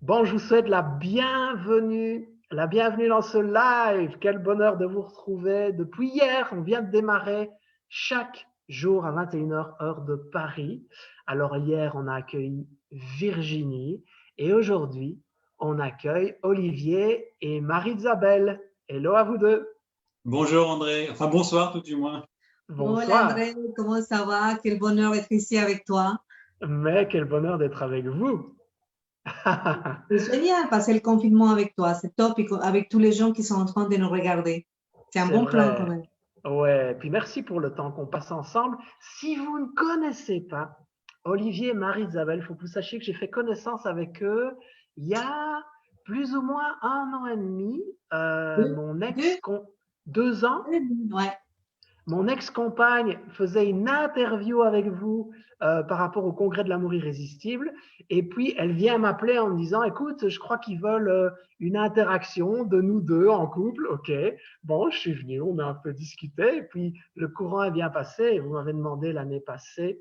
Bon, je vous souhaite la bienvenue dans ce live. Quel bonheur de vous retrouver. Depuis hier, on vient de démarrer chaque jour à 21h, heure de Paris. Alors hier, on a accueilli Virginie et aujourd'hui, on accueille Olivier et Marie-Isabelle. Hello à vous deux. Bonjour André, enfin bonsoir tout du moins. Hola Bonsoir. André, comment ça va? Quel bonheur d'être ici avec toi. Mais quel bonheur d'être avec vous. C'est génial passer le confinement avec toi, c'est top, et avec tous les gens qui sont en train de nous regarder. C'est un C'est bon plan quand vrai. même. Ouais, puis merci pour le temps qu'on passe ensemble. Si vous ne connaissez pas Olivier et Marie-Isabelle, il faut que vous sachiez que j'ai fait connaissance avec eux il y a plus ou moins 1 an et demi. Deux, Mon deux, ex, 2 ans, ouais. mon ex-compagne faisait une interview avec vous par rapport au congrès de l'amour irrésistible. Et puis, elle vient m'appeler en me disant, écoute, je crois qu'ils veulent une interaction de nous deux en couple. OK. Bon, je suis venu, on a un peu discuté. Et puis, le courant est bien passé. Et vous m'avez demandé l'année passée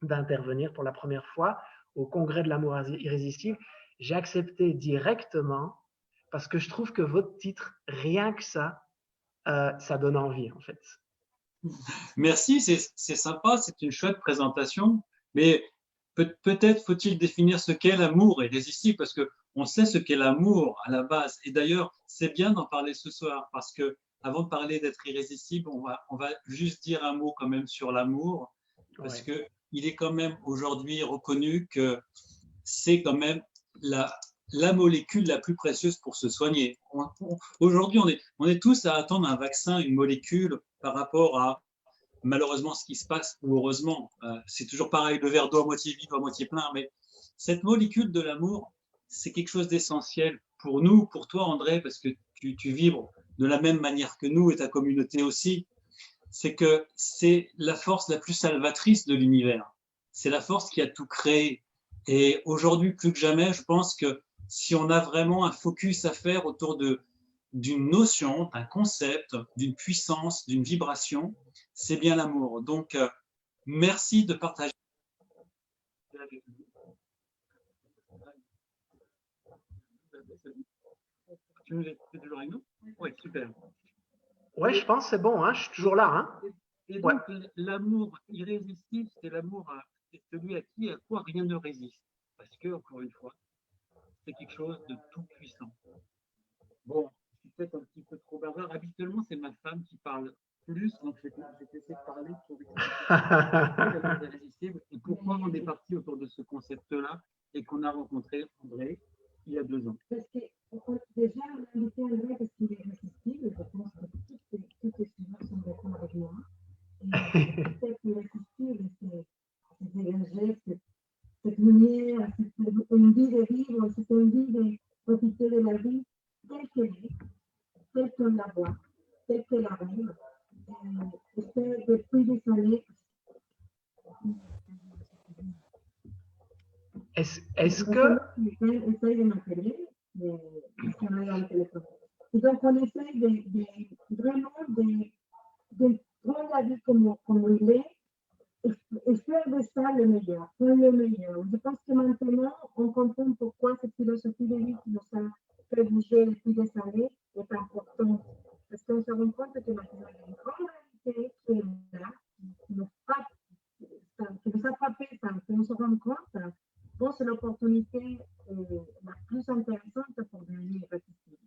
d'intervenir pour la première fois au congrès de l'amour irrésistible. J'ai accepté directement parce que je trouve que votre titre, rien que ça donne envie, en fait. Merci, c'est sympa, c'est une chouette présentation, mais peut-être faut-il définir ce qu'est l'amour irrésistible, parce que on sait ce qu'est l'amour à la base. Et d'ailleurs, c'est bien d'en parler ce soir, parce que avant de parler d'être irrésistible, on va juste dire un mot quand même sur l'amour, parce Ouais. que il est quand même aujourd'hui reconnu que c'est quand même la, la molécule la plus précieuse pour se soigner. Aujourd'hui, on est tous à attendre un vaccin, une molécule par rapport à malheureusement ce qui se passe, ou heureusement. C'est toujours pareil, le verre d'eau à moitié vide ou à moitié plein, mais cette molécule de l'amour, c'est quelque chose d'essentiel pour nous, pour toi André, parce que tu vibres de la même manière que nous et ta communauté aussi. C'est que c'est la force la plus salvatrice de l'univers. C'est la force qui a tout créé. Et aujourd'hui, plus que jamais, je pense que si on a vraiment un focus à faire autour d'une notion, d'un concept, d'une puissance, d'une vibration, c'est bien l'amour. Donc, merci de partager avec nous. Tu nous écoutes toujours avec nous? Oui, super. Ouais, je pense que c'est bon, hein, je suis toujours là. Hein. Et Ouais. donc, l'amour irrésistible, c'est l'amour, c'est celui à quoi rien ne résiste. Parce que, encore une fois, c'est quelque chose de tout puissant. Bon, je suis peut-être un petit peu trop bavard. Habituellement, c'est ma femme qui parle plus, donc je vais essayer de parler pour expliquer l'amour irrésistible et pourquoi on est parti autour de ce concept-là et qu'on a rencontré André il y a 2 ans. Parce que déjà, on a invité André parce qu'il est irrésistible. Je pense que toutes les filles sont d'accord avec moi. Et peut-être irrésistible, c'est dégager cette lumière, cette envie de vivre, cette envie de profiter de la vie telle qu'elle est, telle qu'on la voit, telle qu'elle arrive. Et c'est depuis des années. Est-ce que Essaye de m'appeler, parce qu'on est dans le téléphone. Et donc, on essaye vraiment de prendre la vie comme il est et faire de ça le meilleur, prendre le meilleur. Je pense que maintenant, on comprend pourquoi cette philosophie de vie qui nous a fait bouger depuis des années est importante. Parce qu'on se rend compte que maintenant, il y a une grande réalité qui est là, qui nous frappe, qui nous a frappé, qui nous se rend compte. Bon, c'est l'opportunité la plus intéressante pour devenir irrésistible.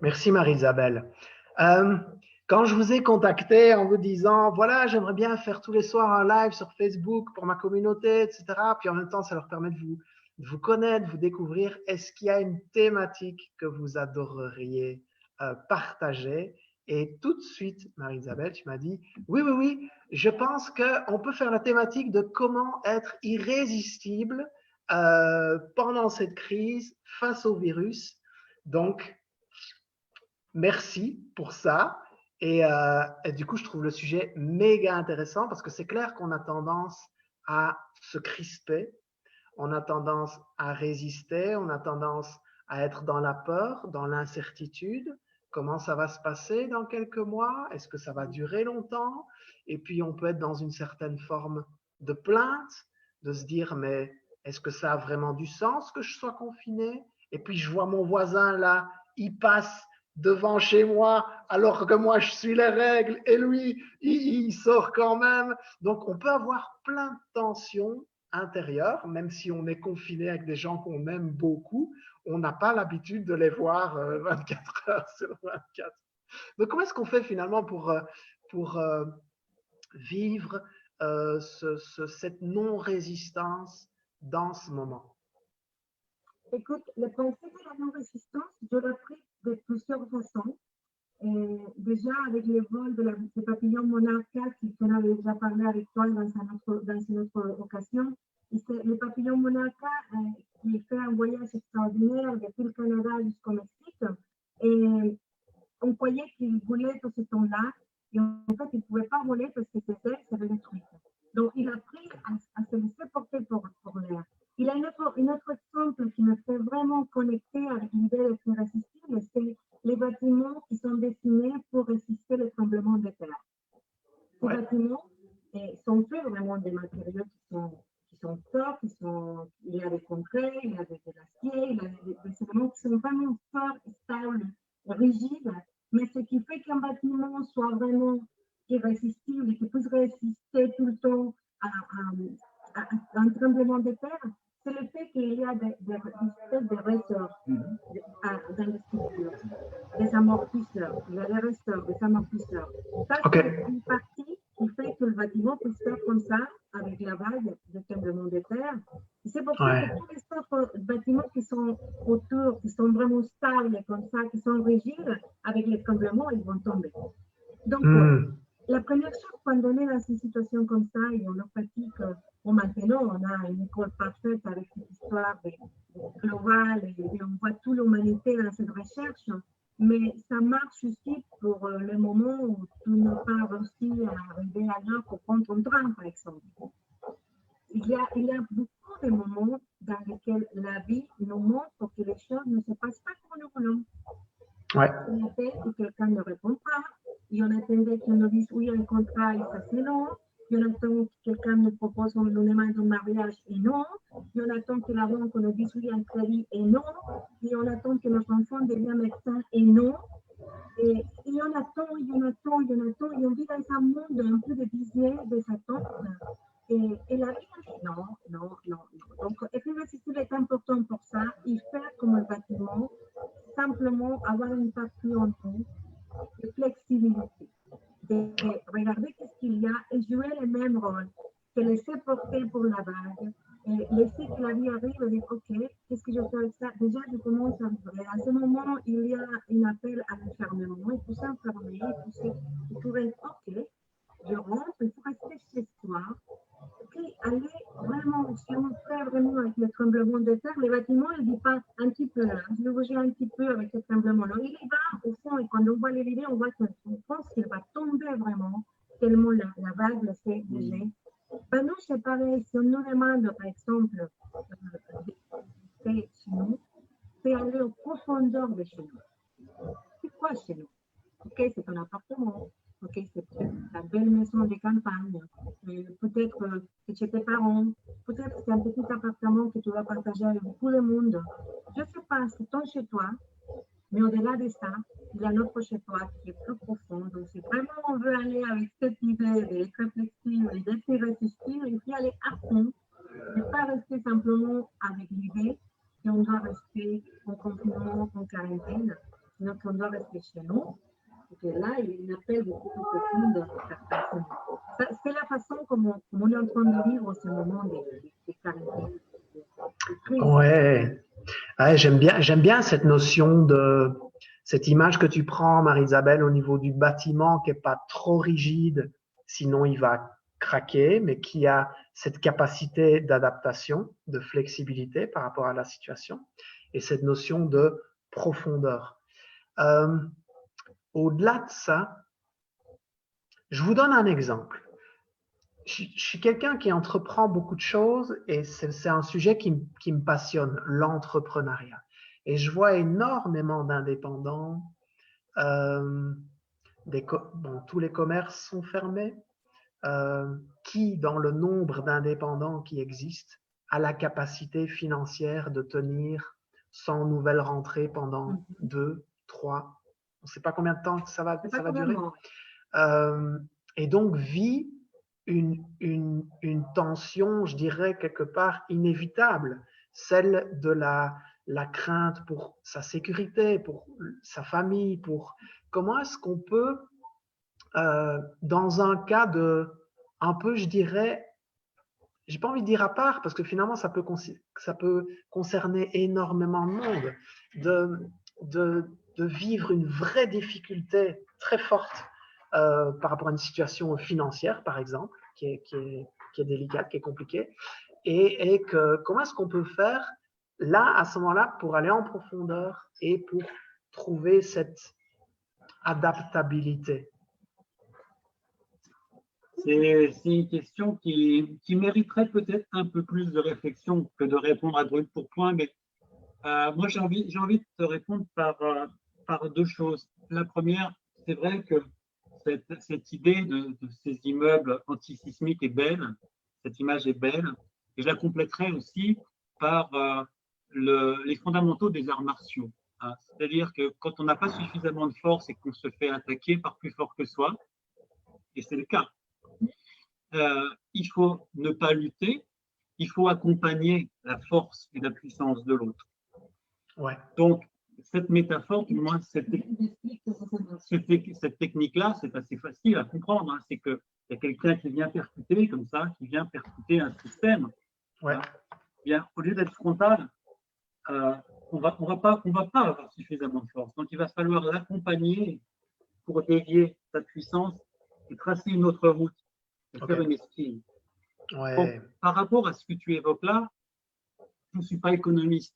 Merci Marie-Isabelle. Euh, Quand je vous ai contacté en vous disant, voilà, j'aimerais bien faire tous les soirs un live sur Facebook pour ma communauté, etc. Puis en même temps, ça leur permet de vous connaître, de vous découvrir. Est-ce qu'il y a une thématique que vous adoreriez partager? Et tout de suite, Marie-Isabelle, tu m'as dit, oui, oui, oui, je pense qu'on peut faire la thématique de comment être irrésistible pendant cette crise face au virus. Donc, merci pour ça. Et du coup, je trouve le sujet méga intéressant parce que c'est clair qu'on a tendance à se crisper, on a tendance à résister, on a tendance à être dans la peur, dans l'incertitude. Comment ça va se passer dans quelques mois? Est-ce que ça va durer longtemps? Et puis, on peut être dans une certaine forme de plainte, de se dire, mais Est-ce que ça a vraiment du sens que je sois confiné? Et puis je vois mon voisin là, il passe devant chez moi alors que moi je suis les règles et lui, il sort quand même. Donc on peut avoir plein de tensions intérieures, même si on est confiné avec des gens qu'on aime beaucoup, on n'a pas l'habitude de les voir 24 heures sur 24. Donc comment est-ce qu'on fait finalement pour vivre cette non-résistance dans ce moment? Écoute, le principe de la non-résistance, je l'ai pris de plusieurs façons. Déjà, avec les vols des papillons monarques, qu'on avait déjà parlé avec toi dans une autre occasion, le papillon monarque qui fait un voyage extraordinaire depuis le Canada jusqu'au Mexique. Et on croyait qu'il volait tout ce temps-là. Et en fait, il ne pouvait pas voler parce que ses ailes seraient détruites. Donc, il a appris à se laisser porter pour l'air. Il a un autre exemple qui me fait vraiment connecter avec l'idée d'être irrésistible, c'est les bâtiments qui sont destinés pour résister les tremblements de terre. Ces bâtiments sont faits vraiment des matériaux qui sont forts, il y a des concrets, il y a de l'acier, il y a des éléments qui sont vraiment forts, stables, rigides, mais ce qui fait qu'un bâtiment soit vraiment irrésistible et qu'il puisse résister tout le temps à un tremblement de terre, c'est le fait qu'il y a des espèces de ressorts dans les structures, des amortisseurs. Il y a des ressorts, des amortisseurs. Ça, c'est une partie qui fait que le bâtiment puisse faire comme ça, avec la vague de tremblement de terre. C'est pour ça que tous les autres bâtiments qui sont autour, qui sont vraiment stables comme ça, qui sont rigides, avec les tremblements, ils vont tomber. Donc, la première chose, quand on est dans une situation comme ça, et on leur pratique, maintenant, on a une école parfaite avec cette histoire globale, et on voit toute l'humanité dans cette recherche, mais ça marche aussi pour le moment où tu n'as pas réussi à arriver à l'heure pour prendre ton train, par exemple. Il y a beaucoup de moments dans lesquels la vie nous montre que les choses ne se passent pas comme nous voulons. On appelle que quelqu'un ne répond pas, et on attendait qu'on nous dise oui, un contrat, et ça c'est non. Et on attend que quelqu'un nous propose une demande de mariage, et non. Et on attend que la banque nous dise oui, un crédit, et non. Et on attend que nos enfants deviennent médecins, et non. Et on attend, et on attend, et on attend, et on vit dans un monde un peu de business, des attentes. Et la vie, non. Donc, être irrésistible est important pour ça. Et faire comme un bâtiment, simplement avoir une partie en nous de flexibilité, de regarder qu'est-ce qu'il y a et jouer le même rôle, se laisser porter pour la vague, et laisser que la vie arrive et dire ok, qu'est-ce que je fais avec ça? Déjà, je commence à vivre. À ce moment, il y a un appel à l'enfermement. Il faut s'enfermer, il faut être ok, je rentre, il faut rester chez soi. Puis aller vraiment, si on fait vraiment avec le tremblement de terre, les bâtiments, ils ne vivent pas un petit peu. Je vais bouger un petit peu avec ce tremblement-là. Il y va au fond, et quand on voit les vidéos, on voit qu'on pense qu'il va tomber vraiment, tellement la vague le fait bouger. Ben nous, c'est pareil. Si on nous demande, par exemple, chez nous, c'est aller aux profondeurs de chez nous. C'est quoi chez nous? Ok, c'est un appartement. Ok, c'est peut-être ta belle maison de campagne. Peut-être que c'est tes parents. Peut-être que c'est un petit appartement que tu vas partager avec tout le monde. Je ne sais pas, c'est ton chez toi. Mais au-delà de ça, il y a notre chez toi qui est plus profond. Donc, si vraiment on veut aller avec cette idée d'être flexible et d'être irrésistible, il faut y aller à fond. Ne pas rester simplement avec l'idée qu'on doit rester en confinement, en quarantaine, sinon qu'on doit rester chez nous. Et là, il y a une appel beaucoup plus profond de certaines. C'est la façon comme on est en train de vivre ce moment de quarantaine, de crise. Ouais, j'aime bien cette notion cette image que tu prends, Marie-Isabelle, au niveau du bâtiment qui n'est pas trop rigide, sinon il va craquer, mais qui a cette capacité d'adaptation, de flexibilité par rapport à la situation, et cette notion de profondeur. Au-delà de ça, je vous donne un exemple. Je suis quelqu'un qui entreprend beaucoup de choses et c'est un sujet qui me passionne, l'entrepreneuriat. Et je vois énormément d'indépendants. Tous les commerces sont fermés. Qui, dans le nombre d'indépendants qui existent, a la capacité financière de tenir sans nouvelle rentrée pendant 2, 3, on ne sait pas combien de temps ça va durer. Et donc vit une tension, je dirais, quelque part inévitable, celle de la crainte pour sa sécurité, pour sa famille, pour comment est-ce qu'on peut, dans un cas un peu, je dirais, j'ai pas envie de dire à part, parce que finalement, ça peut concerner énormément de monde, de vivre une vraie difficulté très forte par rapport à une situation financière, par exemple, qui est délicate, qui est compliquée, et que comment est-ce qu'on peut faire là, à ce moment-là, pour aller en profondeur et pour trouver cette adaptabilité. C'est une question qui mériterait peut-être un peu plus de réflexion que de répondre à brûle pour point, mais moi j'ai envie de te répondre par deux choses. La première, c'est vrai que cette idée de ces immeubles antisismiques est belle, cette image est belle, et je la compléterai aussi par les fondamentaux des arts martiaux. Hein. C'est-à-dire que quand on n'a pas suffisamment de force et qu'on se fait attaquer par plus fort que soi, et c'est le cas, il faut ne pas lutter, il faut accompagner la force et la puissance de l'autre. Ouais. Donc, cette métaphore, du moins cette technique-là, c'est assez facile à comprendre. Hein. C'est qu'il y a quelqu'un qui vient percuter comme ça, qui vient percuter un système. Ouais. Hein. Bien, au lieu d'être frontal, on va pas avoir suffisamment de force. Donc, il va falloir l'accompagner pour dévier sa puissance et tracer une autre route. Faire une esquive. Ouais. Donc, par rapport à ce que tu évoques là, je ne suis pas économiste.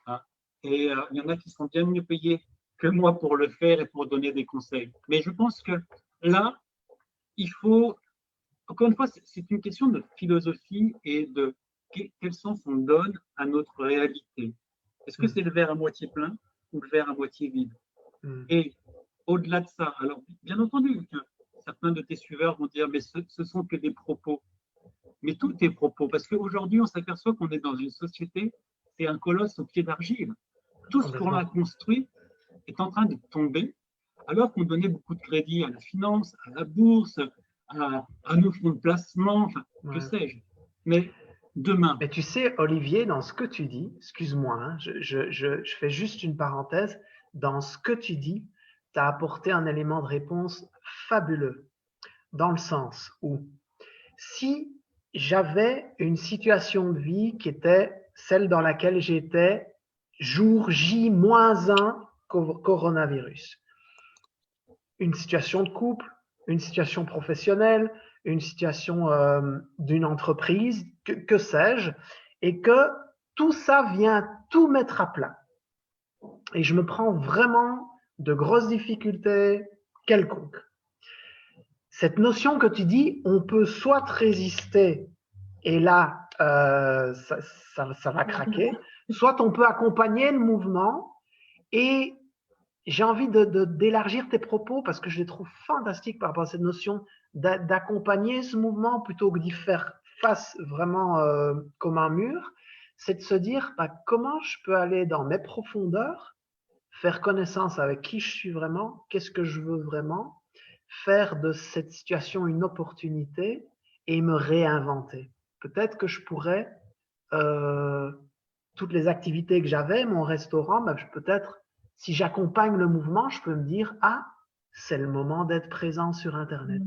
Hein, et il y en a qui sont bien mieux payés que moi pour le faire et pour donner des conseils. Mais je pense que là, il faut, encore une fois, c'est une question de philosophie et de quel sens on donne à notre réalité. Est-ce que c'est le verre à moitié plein ou le verre à moitié vide? Et au-delà de ça, alors bien entendu, certains de tes suiveurs vont dire, mais ce sont que des propos. Mais tous tes propos, parce qu'aujourd'hui, on s'aperçoit qu'on est dans une société, c'est un colosse au pied d'argile. Tout ce qu'on a construit est en train de tomber, alors qu'on donnait beaucoup de crédit à la finance, à la bourse, à nos fonds de placement, enfin, que sais-je. Mais demain... Mais tu sais, Olivier, dans ce que tu dis, excuse-moi, hein, je fais juste une parenthèse, dans ce que tu dis, tu as apporté un élément de réponse fabuleux, dans le sens où si j'avais une situation de vie qui était celle dans laquelle j'étais jour J-1 coronavirus, une situation de couple, une situation professionnelle, une situation d'une entreprise, que sais-je, et que tout ça vient tout mettre à plat. Et je me prends vraiment de grosses difficultés quelconques. Cette notion que tu dis, on peut soit résister, et là, ça va craquer, soit on peut accompagner le mouvement, et j'ai envie d'élargir tes propos parce que je les trouve fantastiques par rapport à cette notion d'accompagner ce mouvement plutôt que d'y faire face vraiment comme un mur. C'est de se dire comment je peux aller dans mes profondeurs, faire connaissance avec qui je suis vraiment, qu'est-ce que je veux vraiment, faire de cette situation une opportunité et me réinventer. Peut-être que je pourrais, toutes les activités que j'avais, mon restaurant, peut-être, si j'accompagne le mouvement, je peux me dire, c'est le moment d'être présent sur Internet.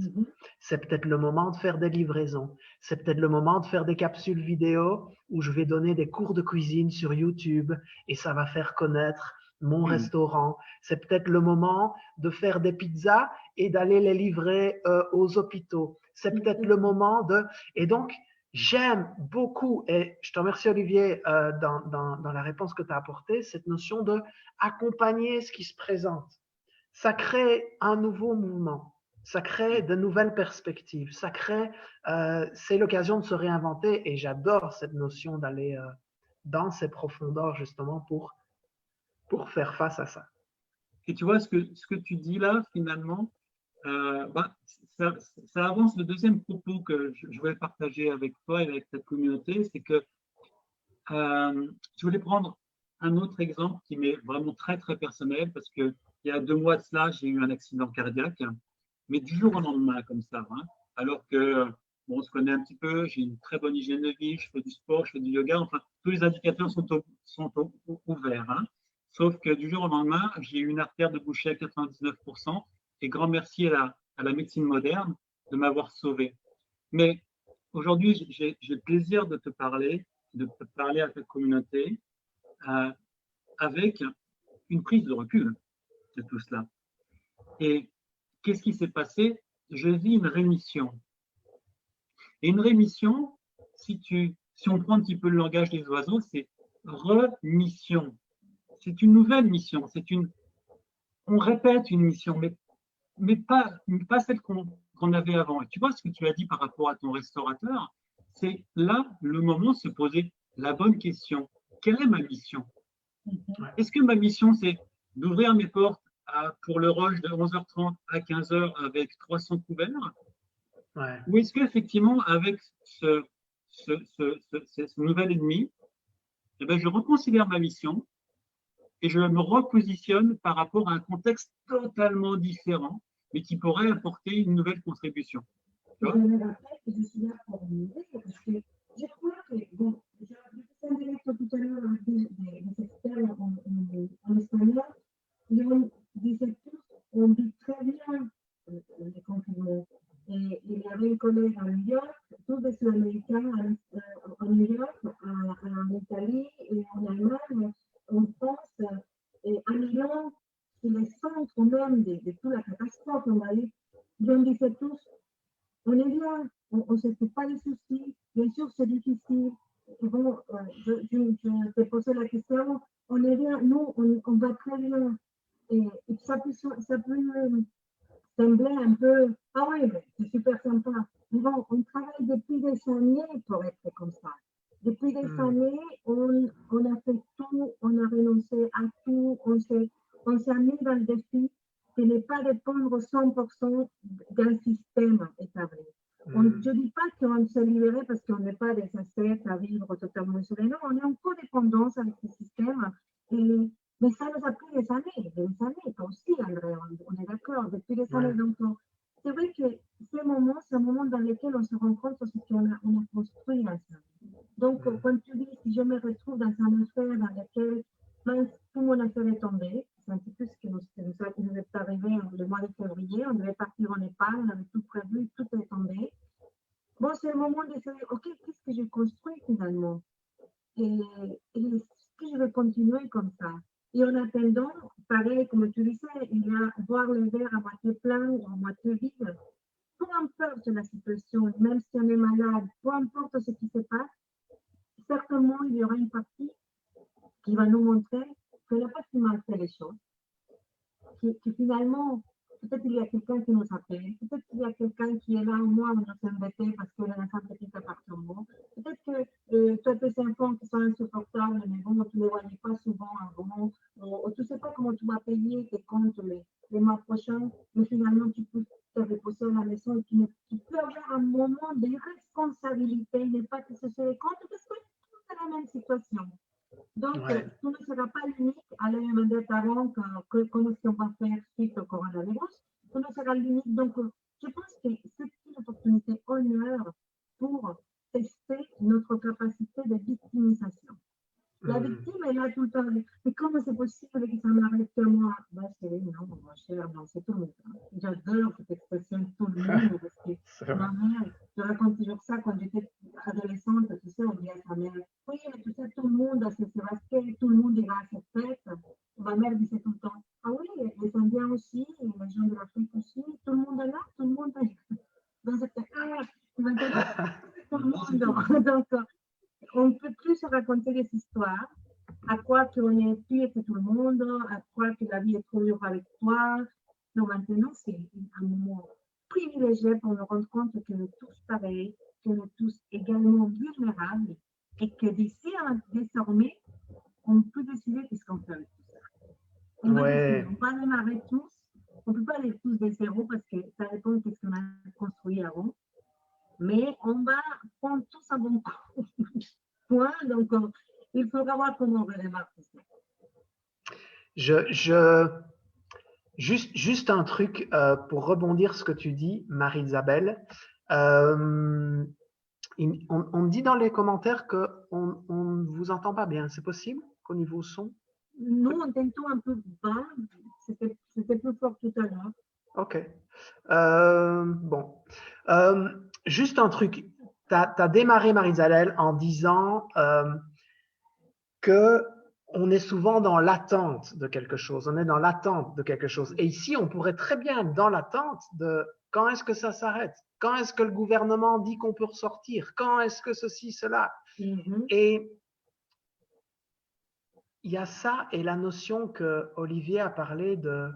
C'est peut-être le moment de faire des livraisons. C'est peut-être le moment de faire des capsules vidéo où je vais donner des cours de cuisine sur YouTube et ça va faire connaître mon restaurant. C'est peut-être le moment de faire des pizzas et d'aller les livrer aux hôpitaux. C'est peut-être le moment de... Et donc, j'aime beaucoup, et je te remercie Olivier dans la réponse que tu as apportée, cette notion de accompagner ce qui se présente. Ça crée un nouveau mouvement, ça crée de nouvelles perspectives, ça crée, c'est l'occasion de se réinventer et j'adore cette notion d'aller dans ces profondeurs justement pour faire face à ça. Et tu vois, ce que tu dis là, finalement, ça avance le deuxième propos que je voulais partager avec toi et avec ta communauté, c'est que Je voulais prendre un autre exemple qui m'est vraiment très, très personnel parce qu'il y a 2 mois de cela, j'ai eu un accident cardiaque, mais du jour au lendemain, comme ça, hein, alors que, bon, on se connaît un petit peu, j'ai une très bonne hygiène de vie, je fais du sport, je fais du yoga, enfin, tous les indicateurs sont ouverts. Hein. Sauf que du jour au lendemain, j'ai eu une artère de bouchée à 99%, et grand merci à la médecine moderne de m'avoir sauvé. Mais aujourd'hui, j'ai le plaisir de te parler à ta communauté euh, avec une prise de recul de tout cela. Et qu'est-ce qui s'est passé? Je vis une rémission. Et une rémission, si on prend un petit peu le langage des oiseaux, c'est remission. C'est une nouvelle mission. On répète une mission, mais pas celle qu'on avait avant. Et tu vois ce que tu as dit par rapport à ton restaurateur, c'est là le moment de se poser la bonne question. Quelle est ma mission? Est-ce que ma mission, c'est d'ouvrir mes portes pour le rush de 11h30 à 15h avec 300 couverts? Ouais. Ou est-ce qu'effectivement, avec ce nouvel ennemi, eh bien, je reconsidère ma mission et je me repositionne par rapport à un contexte totalement différent, mais qui pourrait apporter une nouvelle contribution. Je me rappelle que je suis là pour m'aider parce que je crois que, bon, j'ai fait un direct tout à l'heure avec des experts en espagnol, et on disait tous, on dit très bien les confinements. Et il y avait un collègue à New York, tous des Américains en New York, en Italie et en Allemagne, en France, et à Milan, c'est le centre même de toute la catastrophe, on va dire. Et on disait tous, on est bien, on ne se fait pas de soucis, bien sûr c'est difficile. Et bon, je t'ai posé la question, on est bien, nous on va très bien. Et ça peut sembler un peu, ah oui, c'est super sympa. Mais bon, on travaille depuis des années pour être comme ça. Depuis des années, on a fait tout, on a renoncé à tout, on s'est mis dans le défi de ne pas dépendre 100% d'un système établi. Je ne dis pas qu'on s'est libéré parce qu'on n'est pas des assiettes à vivre totalement isolés. Non, on est en codépendance avec ce système. Mais ça nous a pris des années, toi aussi, André, on est d'accord, depuis des années. Donc, c'est vrai que c'est un moment dans lequel on se rend compte aussi qu'on a construit ensemble. Donc, quand tu dis, si je me retrouve dans un affaire dans lequel tout mon affaire est tombé, c'est un petit peu ce qui nous est arrivé le mois de février, on devait partir en Népal, on avait tout prévu, tout est tombé. Bon, c'est le moment de se dire, OK, qu'est-ce que j'ai construit finalement? Et est-ce que je vais continuer comme ça? Et en attendant, pareil, comme tu disais, il y a voir le verre à moitié plein ou à moitié vide. Peu importe la situation, même si on est malade, peu importe ce qui se passe, certainement il y aura une partie qui va nous montrer qu'elle n'a pas si mal fait les choses. Que finalement, peut-être il y a quelqu'un qui nous appelle, peut-être qu'il y a quelqu'un qui est là au moins à nous embêter parce qu'on est dans un petit appartement. Peut-être que tu as tes enfants qui sont insupportables, mais bon, tu ne les voyais pas souvent avant, ou tu ne sais pas comment tu vas payer tes comptes les mois prochains, mais finalement tu peux te reposer à la maison et tu peux avoir un moment de responsabilité, ne pas te chercher les comptes parce que tu es dans la même situation. Donc, tu ne seras pas l'unique à aller demander à ta banque comment est-ce qu'on va faire suite au coronavirus. Tu ne seras l'unique. Donc, je pense que c'est une opportunité honneur pour tester notre capacité de victimisation. La victime est là tout le temps. Mais comment c'est possible que ça m'arrive que moi? Ben, c'est non, mon cher, non, c'est tout le monde. J'adore cette expression tout le monde parce que ma mère, je raconte toujours ça quand j'étais adolescente, tu sais, on dit à sa mère, oui, mais tu sais, tout le monde a ses baskets, tout le monde ira à cette fête. Ma mère disait tout le temps, ah oui, les Indiens aussi, les gens de l'Afrique aussi, tout le monde est là, tout le monde est là. Donc, c'était, tout le monde. Donc, on ne peut plus se raconter des histoires, à quoi qu'on est pire que tout le monde, à quoi que la vie est trop dure avec toi. Non, maintenant, c'est un moment privilégié pour nous rendre compte que nous tous pareils, que nous tous également vulnérables et que d'ici désormais, on peut décider ce qu'on fait avec tout ça. On va démarrer tous. On ne peut pas aller tous de zéro parce que ça dépend de ce qu'on a construit avant. Mais on va prendre tous un bon coup. Point. Donc, faudra voir comment on va démarrer ça. Juste un truc pour rebondir ce que tu dis, Marie-Isabelle. On me dit dans les commentaires qu'on ne vous entend pas bien. C'est possible qu'au niveau son? Nous, on t'entend un peu bas. C'était plus fort tout à l'heure. Ok. Bon. Juste un truc. Tu as démarré, Marie-Isabelle, en disant que on est souvent dans l'attente de quelque chose. On est dans l'attente de quelque chose. Et ici, on pourrait très bien être dans l'attente de quand est-ce que ça s'arrête? Quand est-ce que le gouvernement dit qu'on peut ressortir? Quand est-ce que ceci, cela? Et il y a ça et la notion que Olivier a parlé de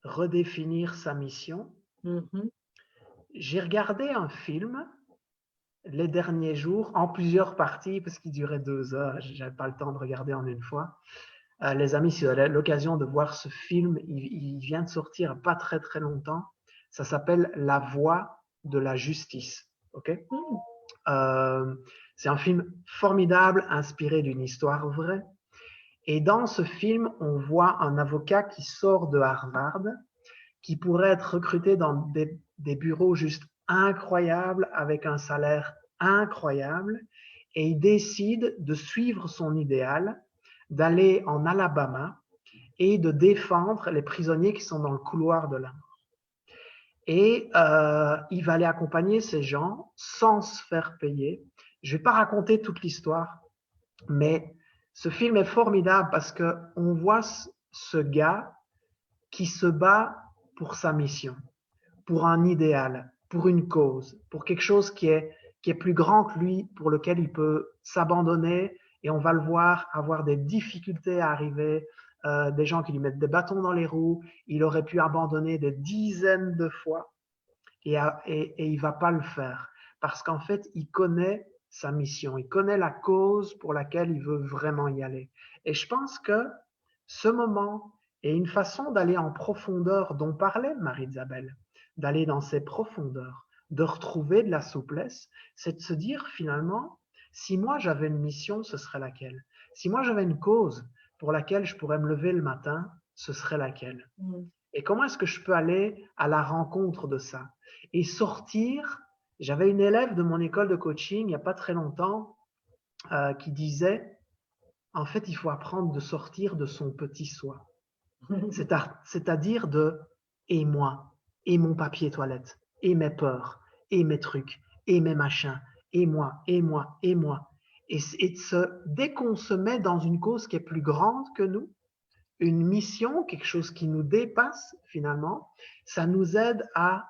redéfinir sa mission. J'ai regardé un film les derniers jours en plusieurs parties parce qu'il durait 2 heures. Je n'avais pas le temps de regarder en une fois. Les amis, si vous avez l'occasion de voir ce film, il vient de sortir pas très très longtemps. Ça s'appelle La Voie de la Justice. Okay? C'est un film formidable, inspiré d'une histoire vraie. Et dans ce film, on voit un avocat qui sort de Harvard, qui pourrait être recruté dans des bureaux juste incroyables, avec un salaire incroyable, et il décide de suivre son idéal, d'aller en Alabama et de défendre les prisonniers qui sont dans le couloir de la mort. Et il va aller accompagner ces gens sans se faire payer. Je ne vais pas raconter toute l'histoire, mais ce film est formidable parce qu'on voit ce gars qui se bat pour sa mission, pour un idéal, pour une cause, pour quelque chose qui est plus grand que lui, pour lequel il peut s'abandonner, et on va le voir avoir des difficultés à arriver, des gens qui lui mettent des bâtons dans les roues, il aurait pu abandonner des dizaines de fois, et il ne va pas le faire, parce qu'en fait, il connaît sa mission, il connaît la cause pour laquelle il veut vraiment y aller. Et je pense que ce moment est une façon d'aller en profondeur dont parlait Marie-Isabelle, d'aller dans ces profondeurs, de retrouver de la souplesse, c'est de se dire finalement, si moi j'avais une mission, ce serait laquelle? Si moi j'avais une cause pour laquelle je pourrais me lever le matin, ce serait laquelle? Et comment est-ce que je peux aller à la rencontre de ça? Et sortir, j'avais une élève de mon école de coaching il n'y a pas très longtemps qui disait, en fait, il faut apprendre de sortir de son petit soi. C'est-à-dire de « et moi, et mon papier toilette, et mes peurs, et mes trucs, et mes machins, et moi, et moi, et moi ». Et dès qu'on se met dans une cause qui est plus grande que nous, une mission, quelque chose qui nous dépasse finalement, ça nous aide à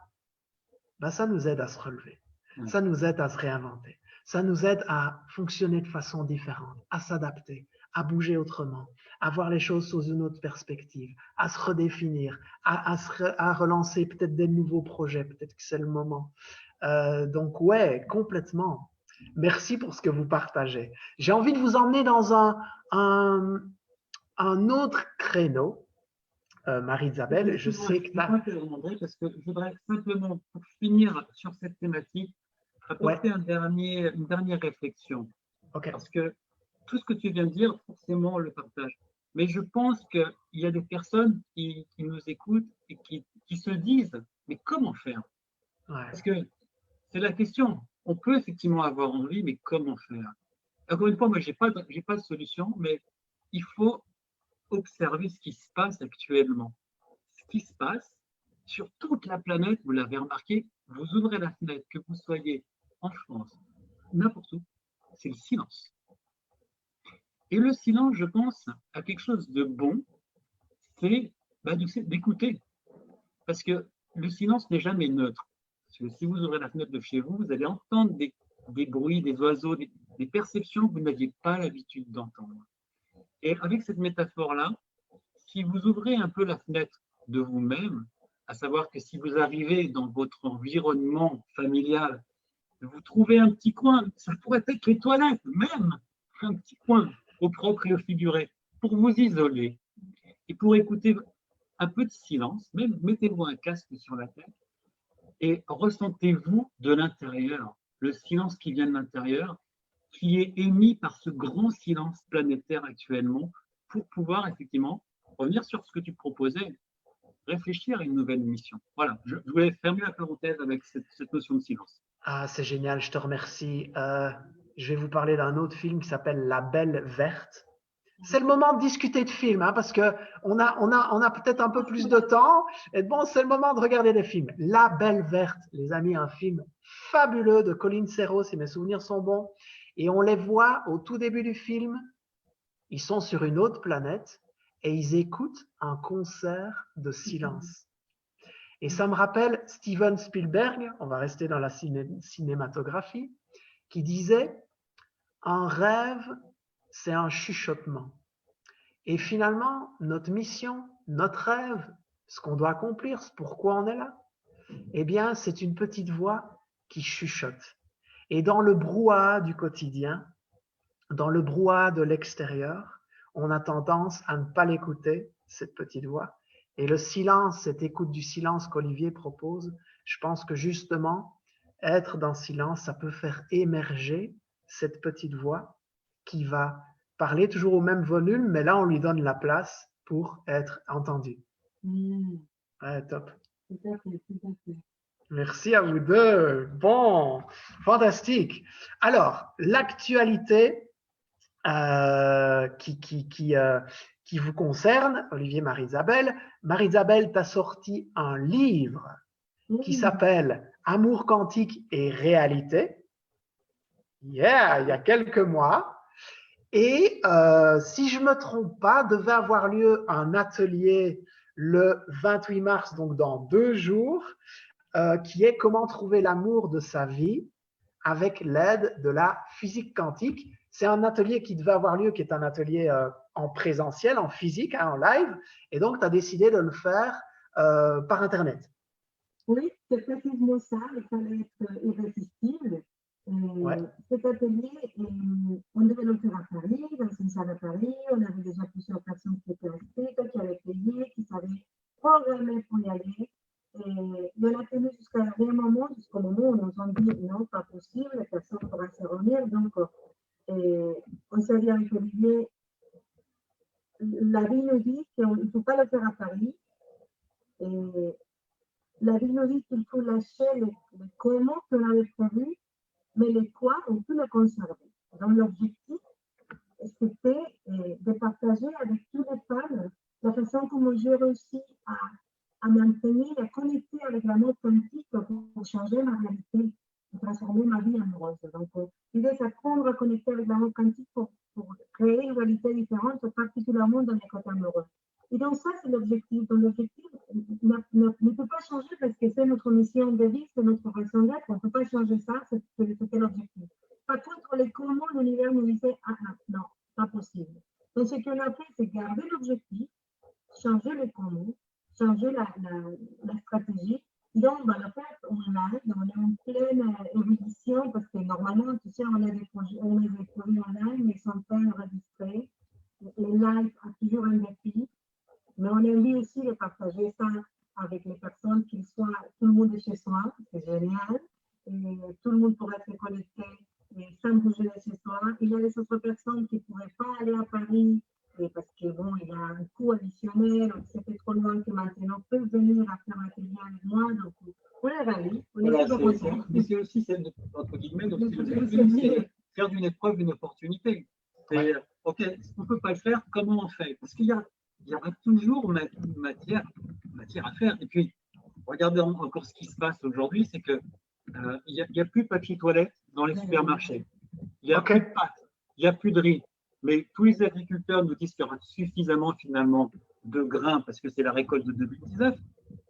se relever, ça nous aide à se réinventer, ça nous aide à fonctionner de façon différente, à s'adapter, à bouger autrement, à voir les choses sous une autre perspective, à se redéfinir, à relancer peut-être des nouveaux projets, peut-être que c'est le moment. Donc ouais, complètement. Merci pour ce que vous partagez. J'ai envie de vous emmener dans un autre créneau. Marie-Isabelle, je sais que tu as... Parce que je voudrais simplement, pour finir sur cette thématique, apporter une dernière réflexion. Okay. Parce que tout ce que tu viens de dire, forcément, on le partage. Mais je pense qu'il y a des personnes qui nous écoutent et qui se disent, mais comment faire? Parce que c'est la question. On peut effectivement avoir envie, mais comment faire? Encore une fois, moi, je n'ai pas de solution, mais il faut observer ce qui se passe actuellement. Ce qui se passe sur toute la planète, vous l'avez remarqué, vous ouvrez la fenêtre, que vous soyez en France, n'importe où, c'est le silence. Et le silence, je pense, a quelque chose de bon, c'est d'écouter. Parce que le silence n'est jamais neutre. Parce que si vous ouvrez la fenêtre de chez vous, vous allez entendre des bruits, des oiseaux, des perceptions que vous n'aviez pas l'habitude d'entendre. Et avec cette métaphore-là, si vous ouvrez un peu la fenêtre de vous-même, à savoir que si vous arrivez dans votre environnement familial, vous trouvez un petit coin, ça pourrait être les toilettes, même un petit coin au propre et au figuré, pour vous isoler et pour écouter un peu de silence, même mettez-vous un casque sur la tête et ressentez-vous de l'intérieur, le silence qui vient de l'intérieur, qui est émis par ce grand silence planétaire actuellement pour pouvoir effectivement revenir sur ce que tu proposais, réfléchir à une nouvelle mission. Voilà, je voulais fermer la parenthèse avec cette notion de silence. Ah, c'est génial, je te remercie. Je vais vous parler d'un autre film qui s'appelle La Belle Verte. C'est le moment de discuter de films, hein, parce que on a peut-être un peu plus de temps. Et bon, c'est le moment de regarder des films. La Belle Verte, les amis, un film fabuleux de Colin Serrault, si mes souvenirs sont bons. Et on les voit au tout début du film. Ils sont sur une autre planète et ils écoutent un concert de silence. Et ça me rappelle Steven Spielberg, on va rester dans la cinématographie, qui disait un rêve, c'est un chuchotement. Et finalement, notre mission, notre rêve, ce qu'on doit accomplir, ce pourquoi on est là, eh bien, c'est une petite voix qui chuchote. Et dans le brouhaha du quotidien, dans le brouhaha de l'extérieur, on a tendance à ne pas l'écouter, cette petite voix. Et le silence, cette écoute du silence qu'Olivier propose, je pense que justement, être dans le silence, ça peut faire émerger cette petite voix qui va parler toujours au même volume, mais là, on lui donne la place pour être entendu. Ouais, top. Tout à fait, tout à fait. Merci à vous deux. Bon, fantastique. Alors, l'actualité qui vous concerne, Olivier, Marie-Isabelle. Marie-Isabelle t'a sorti un livre qui s'appelle Amour quantique et réalité. Yeah, il y a quelques mois. Et si je ne me trompe pas, devait avoir lieu un atelier le 28 mars, donc dans 2 jours, qui est comment trouver l'amour de sa vie avec l'aide de la physique quantique. C'est un atelier qui devait avoir lieu, qui est un atelier en présentiel, en physique, hein, en live. Et donc, tu as décidé de le faire par Internet. Oui, c'est précisément ça. Il fallait être irrésistible. Ouais. Cet atelier, on devait le faire à Paris, dans une salle à Paris. On avait déjà plusieurs personnes qui étaient inscrites, qui avaient payé, qui savaient programmer pour y aller. Et on a tenu jusqu'à un moment, jusqu'au moment où on nous a dit non, pas possible, personne ne pourra se revenir. Donc, on s'est dit avec Olivier, la vie nous dit qu'il ne faut pas le faire à Paris. Et la vie nous dit qu'il faut lâcher les comment qu'on avait prévu, mais les quoi, on peut le conserver. Donc, l'objectif, c'était de partager avec tous les femmes la façon comment j'ai réussi à maintenir, à connecter avec l'amour quantique pour changer ma réalité, pour transformer ma vie amoureuse. Donc, l'idée, c'est d'apprendre à connecter avec l'amour quantique pour créer une réalité différente, particulièrement dans les côtés amoureux. Et donc, ça, c'est l'objectif. Donc, l'objectif ne peut pas changer parce que c'est notre mission de vie, c'est notre raison d'être. On ne peut pas changer ça, c'était l'objectif. Par contre, les comment, l'univers nous disait, non, pas possible. Donc, ce qu'on a fait, c'est garder l'objectif, changer les comment, changer la stratégie. Donc, on va le faire en live, on est en pleine érudition parce que normalement, tu sais, on a des produits en live, mais ils ne sont pas enregistrés. Les lives ont toujours un défi, mais on a envie aussi de partager ça avec les personnes, qu'ils soient, tout le monde est chez soi, c'est génial, et tout le monde pourrait se connecter sans bouger de chez soi. Il y a des autres personnes qui ne pourraient pas aller à Paris, parce que bon, il y a un coût additionnel, c'était trop loin que maintenant peuvent venir à faire l'atelier avec moi, donc on est ravis, on est toujours contents. Mais c'est aussi celle de, entre guillemets, donc c'est faire d'une épreuve une opportunité. C'est, ok, on ne peut pas le faire, comment on fait? Parce qu'il y aura toujours matière à faire. Et puis, regardez encore ce qui se passe aujourd'hui, c'est que il n'y a plus de papier toilette dans les supermarchés. Il n'y a plus de pâtes, il n'y a plus de riz. Mais tous les agriculteurs nous disent qu'il y aura suffisamment finalement de grains parce que c'est la récolte de 2019.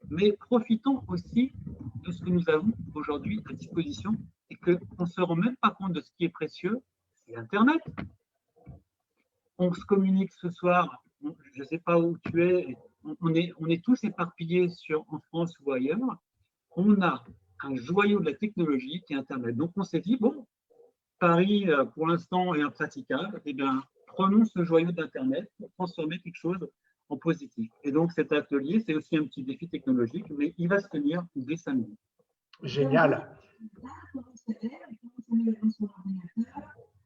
Mais profitons aussi de ce que nous avons aujourd'hui à disposition et qu'on ne se rend même pas compte de ce qui est précieux, c'est Internet. On se communique ce soir, je ne sais pas où tu es, on est tous éparpillés en France ou ailleurs. On a un joyau de la technologie qui est Internet. Donc on s'est dit, bon, Paris pour l'instant est impraticable, eh bien prenons ce joyau d'Internet pour transformer quelque chose en positif. Et donc cet atelier, c'est aussi un petit défi technologique, mais il va se tenir dès samedi. Génial.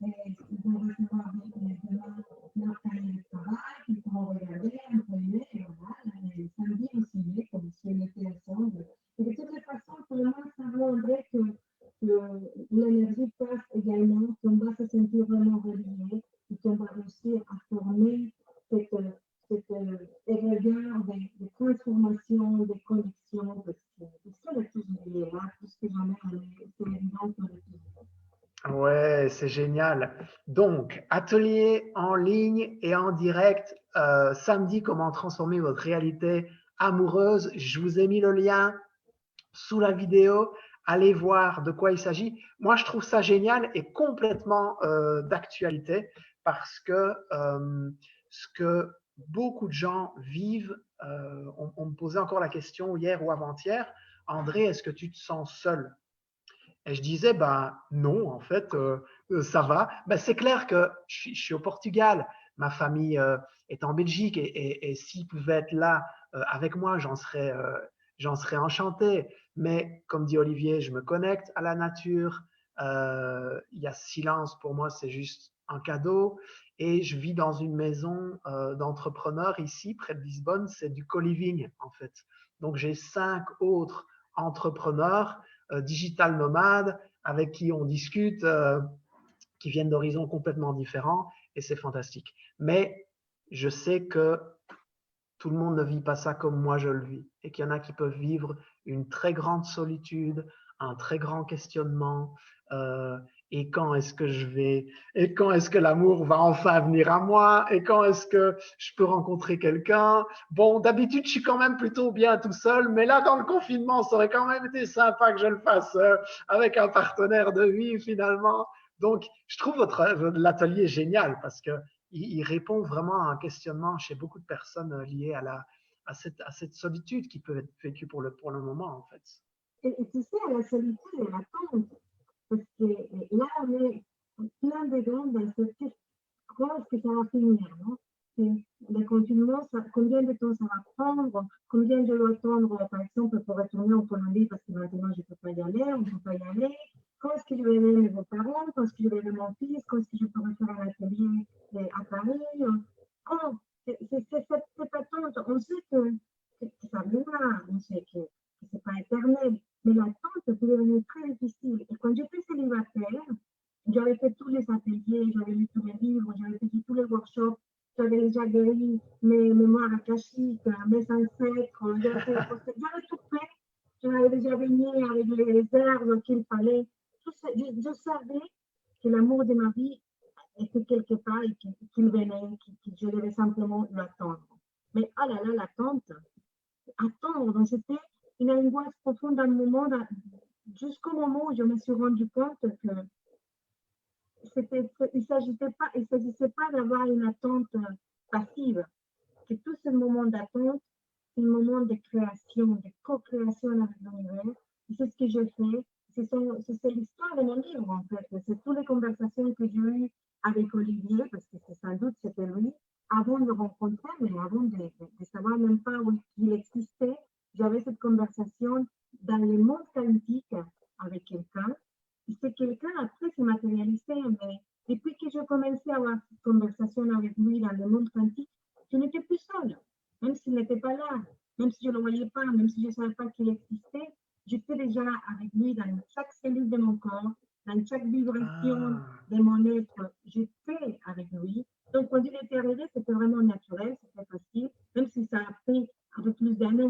ils vont recevoir demain leur cahier de travail, ils pourront regarder, imprimer, et voilà, et samedi aussi, comme si on était ensemble. Et de toutes les façons, pour moi, ça rendrait que l'énergie passe également, qu'on va se sentir vraiment relié, et qu'on va réussir à former cette égregeur de transformation, de connexion, parce qu'on est tous liés là, plus que jamais, c'est évident qu'on est tous liés. Ouais, c'est génial. Donc, atelier en ligne et en direct, samedi, comment transformer votre réalité amoureuse. Je vous ai mis le lien sous la vidéo. Allez voir de quoi il s'agit. Moi, je trouve ça génial et complètement d'actualité parce que ce que beaucoup de gens vivent, on me posait encore la question hier ou avant-hier, André, est-ce que tu te sens seul? Et je disais, bah non, en fait, ça va. Ben, c'est clair que je suis au Portugal, ma famille est en Belgique et s'ils pouvaient être là avec moi, j'en serais enchanté. Mais comme dit Olivier, je me connecte à la nature. Il y a silence pour moi, c'est juste un cadeau. Et je vis dans une maison d'entrepreneurs ici, près de Lisbonne, c'est du co-living en fait. Donc j'ai 5 autres entrepreneurs digital nomades avec qui on discute, qui viennent d'horizons complètement différents et c'est fantastique. Mais je sais que tout le monde ne vit pas ça comme moi je le vis et qu'il y en a qui peuvent vivre une très grande solitude, un très grand questionnement. Et quand est-ce que je vais, et quand est-ce que l'amour va enfin venir à moi, et quand est-ce que je peux rencontrer quelqu'un. Bon, d'habitude, je suis quand même plutôt bien tout seul, mais là, dans le confinement, ça aurait quand même été sympa que je le fasse avec un partenaire de vie, finalement. Donc, je trouve l'atelier génial parce que il répond vraiment à un questionnement chez beaucoup de personnes liées à cette solitude qui peut être vécue pour le moment, en fait. Et tu sais, la solitude et l'attente, parce que là, on est plein dedans dans cette quand est-ce que ça va finir, non? Le confinement, combien de temps ça va prendre? Combien je dois attendre, par exemple, pour retourner en Colombie parce que maintenant je ne peux pas y aller, on ne peut pas y aller? Quand est-ce que je vais aimer mes beaux-parents? Quand est-ce que je vais aimer mon fils? Quand est-ce que je pourrai faire un atelier à Paris? Quand? C'est cette attente. On sait que ça viendra, on sait que ce n'est pas éternel, mais l'attente peut devenir très difficile. Et quand j'étais célibataire, j'avais fait tous les ateliers, j'avais lu tous les livres, j'avais fait tous les workshops, j'avais déjà guéri mes mémoires akashiques, mes ancêtres, j'avais tout fait. J'avais déjà baigné avec les herbes qu'il fallait. Je savais que l'amour de ma vie était quelque part et qu'il venait, que je devais simplement l'attendre. Mais ah là là, l'attente, attendre, donc c'était une angoisse profonde dans le moment, jusqu'au moment où je me suis rendu compte que il ne s'agissait pas d'avoir une attente passive, que tout ce moment d'attente, c'est un moment de création, de co-création avec l'univers. Et c'est ce que je fais. C'est l'histoire de mon livre, en fait. C'est toutes les conversations que j'ai eues avec Olivier, parce que sans doute c'était lui, avant de le rencontrer, mais avant de savoir même pas où il existait. J'avais cette conversation dans le monde quantique avec quelqu'un. Et c'est quelqu'un après s'est matérialisé, mais depuis que j'ai commencé à avoir cette conversation avec lui dans le monde quantique, je n'étais plus seule, même s'il n'était pas là, même si je ne le voyais pas, même si je ne savais pas qu'il existait, j'étais déjà avec lui dans chaque cellule de mon corps, dans chaque vibration de mon être, j'étais avec lui. Donc quand il était arrivé, c'était vraiment naturel, c'était facile, même si ça a pris un peu plus d'années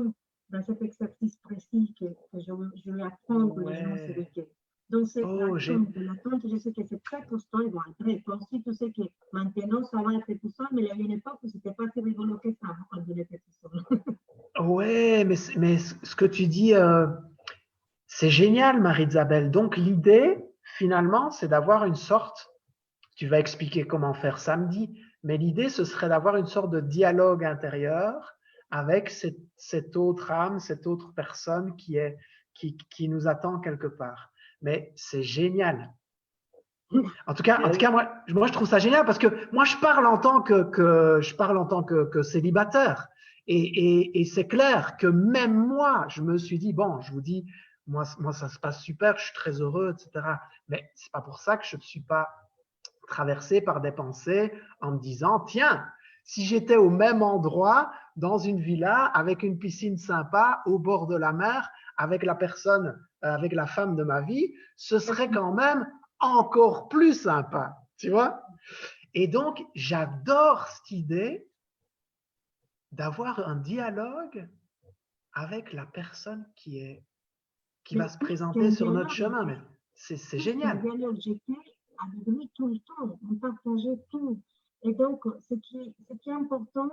dans cet exercice précis que je vais apprendre les gens ce week-end. Donc, c'est l'attente, je sais que c'est très costaud. Bon, après, toi aussi, tu sais que maintenant, ça va être tout seul, mais il y a une époque où c'était pas si rigolo que ça, quand on était tout seul. Ouais, mais ce que tu dis, c'est génial, Marie-Isabelle. Donc, l'idée, finalement, c'est d'avoir une sorte, tu vas expliquer comment faire samedi, mais l'idée, ce serait d'avoir une sorte de dialogue intérieur avec cette autre âme, cette autre personne qui nous attend quelque part. Mais c'est génial. En tout cas, moi, je trouve ça génial parce que moi, je parle en tant que célibataire. Et c'est clair que même moi, je me suis dit, bon, je vous dis, moi, ça se passe super, je suis très heureux, etc. Mais c'est pas pour ça que je ne suis pas traversé par des pensées en me disant, tiens, si j'étais au même endroit, dans une villa, avec une piscine sympa, au bord de la mer, avec la personne, avec la femme de ma vie, ce serait quand même encore plus sympa, tu vois? Et donc, j'adore cette idée d'avoir un dialogue avec la personne qui va Mais se plus présenter qu'un sur notre dialogue, chemin. Mais c'est plus qu'un génial. dialogue, j'étais avec lui tout le temps, on partageait tout. Et donc, ce qui est important,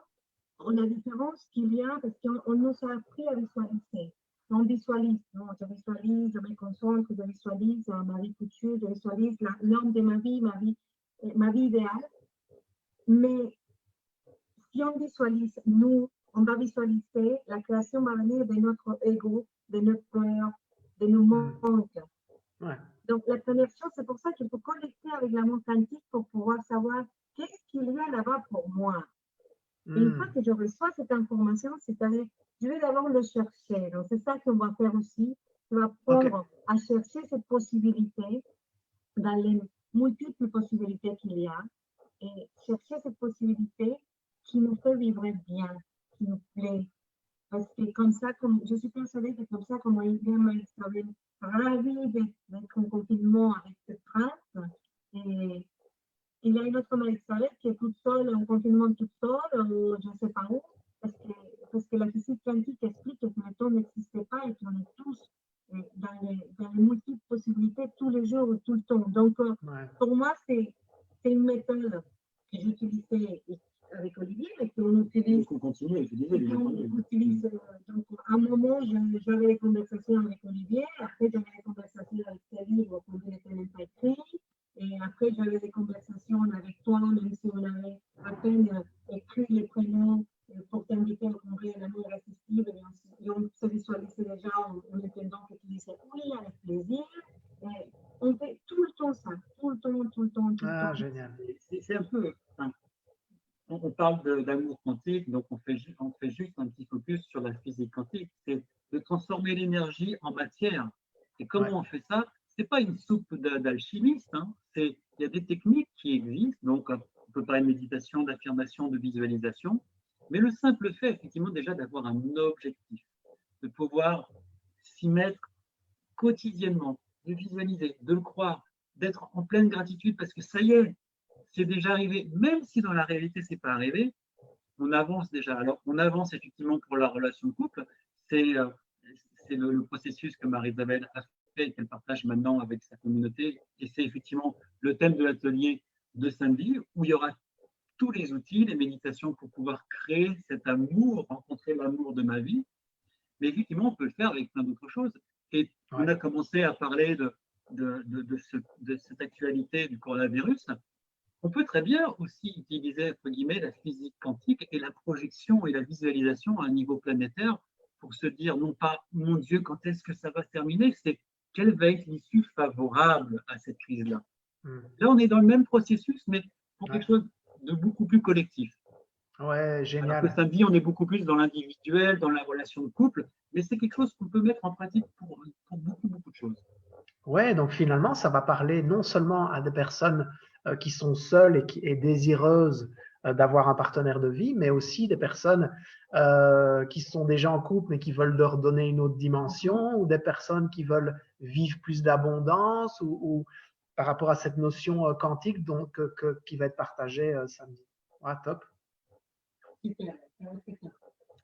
la différence qu'il y a, parce qu'on nous a appris à visualiser. On visualise, non, je visualise, je me concentre, je visualise ma vie future, je visualise l'homme de ma vie idéale. Mais si on visualise, nous, on va visualiser, la création va venir de notre ego, de notre peur, de nos manques. Ouais. Donc, la première chose, c'est pour ça qu'il faut connecter avec l'amour quantique pour pouvoir savoir qu'est-ce qu'il y a là-bas pour moi. Et une fois que je reçois cette information, c'est-à-dire, je vais d'abord le chercher. Donc, c'est ça qu'on va faire aussi. On va apprendre à chercher cette possibilité dans les multiples possibilités qu'il y a et chercher cette possibilité qui nous fait vibrer bien, qui nous plaît. Parce que comme ça, je suis persuadée que comme ça, comme Olivia m'a expliqué, ravie d'être en confinement avec cette trace. Et il y a une autre Marie-Isabelle qui est toute seule, en confinement toute seule, je ne sais pas où, parce que la physique quantique explique que le temps n'existait pas et qu'on est tous dans les multiples possibilités tous les jours, tout le temps. Donc, pour moi, c'est une méthode que j'utilisais avec Olivier et qu'on utilise. On continue à utiliser. On utilise donc, à un moment, j'avais des conversations avec Olivier, après, j'avais des conversations avec ses livres quand il n'était même pas écrit. Et après, j'avais des conversations avec toi, même si on avait à peine écrit les prénoms pour t'inviter au congrès de l'amour irrésistible. Et on se visualisait déjà en entendant que tu disais oui, avec plaisir. Et on fait tout le temps ça, tout le temps, tout le temps, tout le temps. Génial. C'est un peu. Enfin, on parle d'amour quantique, donc on fait juste un petit focus sur la physique quantique. C'est de transformer l'énergie en matière. Et comment on fait ça? C'est pas une soupe d'alchimiste. Hein. Il y a des techniques qui existent. Donc, on peut parler de méditation, d'affirmation, de visualisation. Mais le simple fait, effectivement, déjà d'avoir un objectif, de pouvoir s'y mettre quotidiennement, de visualiser, de le croire, d'être en pleine gratitude parce que ça y est, c'est déjà arrivé. Même si dans la réalité, c'est pas arrivé, on avance déjà. Alors, on avance effectivement pour la relation de couple. C'est le processus que Marie-Isabelle a fait et qu'elle partage maintenant avec sa communauté. Et c'est effectivement le thème de l'atelier de samedi où il y aura tous les outils, les méditations pour pouvoir créer cet amour, rencontrer l'amour de ma vie. Mais effectivement, on peut le faire avec plein d'autres choses. Et on a commencé à parler de cette actualité du coronavirus. On peut très bien aussi utiliser, entre guillemets, la physique quantique et la projection et la visualisation à un niveau planétaire pour se dire, non pas, mon Dieu, quand est-ce que ça va se terminer, c'est quelle va être l'issue favorable à cette crise-là. Là, on est dans le même processus, mais pour quelque chose de beaucoup plus collectif. Ouais, génial. Alors que samedi, on est beaucoup plus dans l'individuel, dans la relation de couple, mais c'est quelque chose qu'on peut mettre en pratique pour beaucoup, beaucoup de choses. Ouais, donc finalement, ça va parler non seulement à des personnes qui sont seules et désireuses d'avoir un partenaire de vie, mais aussi des personnes qui sont déjà en couple mais qui veulent leur donner une autre dimension, ou des personnes qui veulent vivre plus d'abondance, ou par rapport à cette notion quantique donc, qui va être partagée samedi. Ouais, top. Super.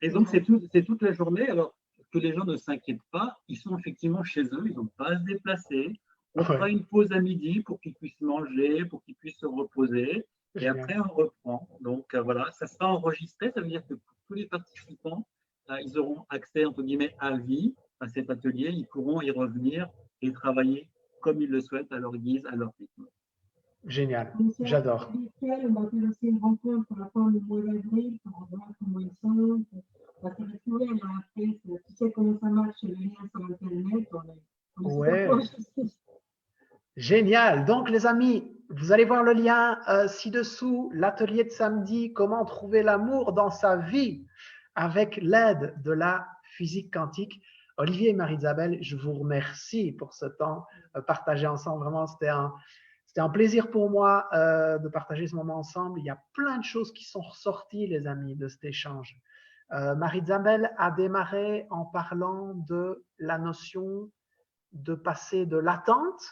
Et donc, c'est toute la journée. Alors, que les gens ne s'inquiètent pas, ils sont effectivement chez eux, ils n'ont pas à se déplacer. On fera une pause à midi pour qu'ils puissent manger, pour qu'ils puissent se reposer. Et après, on reprend. Donc, voilà, ça sera enregistré. Ça veut dire que pour tous les participants, ils auront accès, entre guillemets, à vie à cet atelier. Ils pourront y revenir et travailler comme ils le souhaitent, à leur guise, à leur rythme. Génial, j'adore. On va faire aussi une rencontre pour la fin du mois d'avril pour voir comment ils sont. On va se retrouver après. Tu sais comment ça marche, le lien sur Internet. Ouais. Génial. Donc, les amis, vous allez voir le lien ci-dessous, l'atelier de samedi, comment trouver l'amour dans sa vie avec l'aide de la physique quantique. Olivier et Marie-Isabelle, je vous remercie pour ce temps partagé ensemble. Vraiment, C'était un plaisir pour moi de partager ce moment ensemble. Il y a plein de choses qui sont ressorties, les amis, de cet échange. Marie-Isabelle a démarré en parlant de la notion de passer de l'attente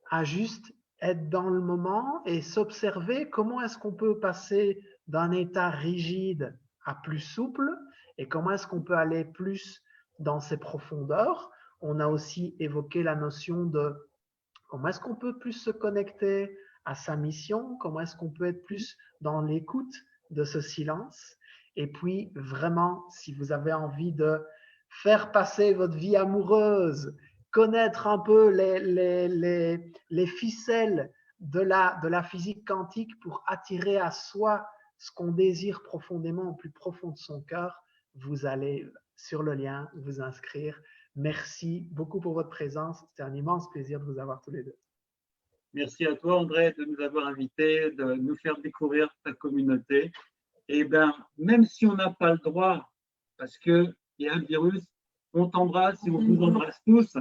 à juste être dans le moment et s'observer comment est-ce qu'on peut passer d'un état rigide à plus souple et comment est-ce qu'on peut aller plus dans ses profondeurs. On a aussi évoqué la notion de comment est-ce qu'on peut plus se connecter à sa mission, comment est-ce qu'on peut être plus dans l'écoute de ce silence. Et puis, vraiment, si vous avez envie de faire passer votre vie amoureuse, connaître un peu les ficelles de la physique quantique pour attirer à soi ce qu'on désire profondément au plus profond de son cœur, vous allez sur le lien vous inscrire. Merci beaucoup pour votre présence. C'était un immense plaisir de vous avoir tous les deux. Merci à toi, André, de nous avoir invités, de nous faire découvrir ta communauté. Et bien, même si on n'a pas le droit, parce qu'il y a un virus, on t'embrasse et on vous embrasse tous.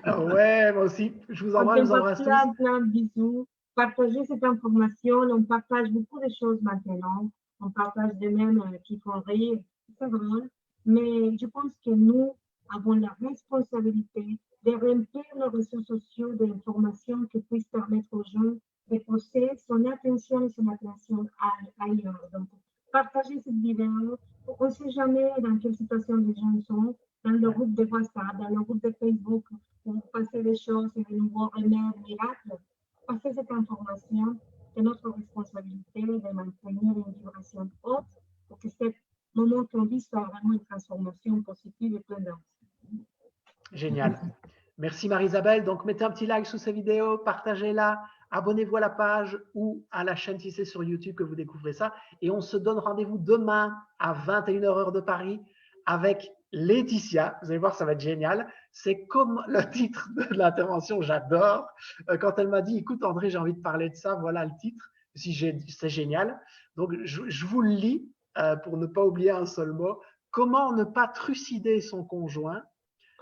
Ouais, moi aussi. Je vous embrasse, je vous embrasse tous. Plein de bisous. Partagez cette information. On partage beaucoup de choses maintenant. On partage des mêmes qui font rire. C'est vrai. Mais je pense que nous avons la responsabilité de remplir nos réseaux sociaux d'informations qui puissent permettre aux gens de poser son attention et son attention ailleurs. Donc, partagez cette vidéo. On ne sait jamais dans quelle situation les gens sont. Dans le groupe de WhatsApp, dans le groupe de Facebook, pour passer des choses et de nouveaux remèdes, miracles. Passez cette information. C'est notre responsabilité de maintenir une vibration haute pour que ce moment qu'on vit soit vraiment une transformation positive et pleine d'art. Génial. Merci Marie-Isabelle. Donc, mettez un petit like sous cette vidéo, partagez-la, abonnez-vous à la page ou à la chaîne si c'est sur YouTube que vous découvrez ça. Et on se donne rendez-vous demain à 21h heure de Paris avec Laetitia. Vous allez voir, ça va être génial. C'est comme le titre de l'intervention, j'adore. Quand elle m'a dit, écoute André, j'ai envie de parler de ça, voilà le titre. C'est génial. Donc, je vous le lis pour ne pas oublier un seul mot. Comment ne pas trucider son conjoint,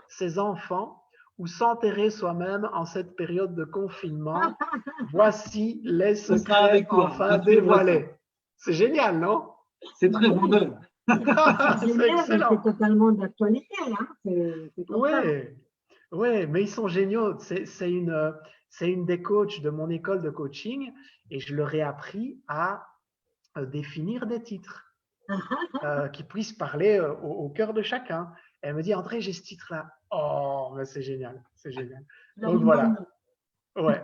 ses enfants ou s'enterrer soi-même en cette période de confinement. Voici les secrets enfin dévoilés. C'est génial, non? C'est très vendeur. C'est excellent. C'est totalement d'actualité. Oui, mais ils sont géniaux. C'est une des coachs de mon école de coaching et je leur ai appris à définir des titres qui puissent parler au cœur de chacun. Elle me dit, André, j'ai ce titre-là. Oh, mais c'est génial, c'est génial. Donc voilà. Ouais,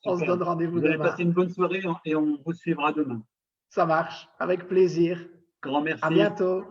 on se donne rendez-vous demain. Vous allez passer une bonne soirée et on vous suivra demain. Ça marche, avec plaisir. Grand merci. À bientôt.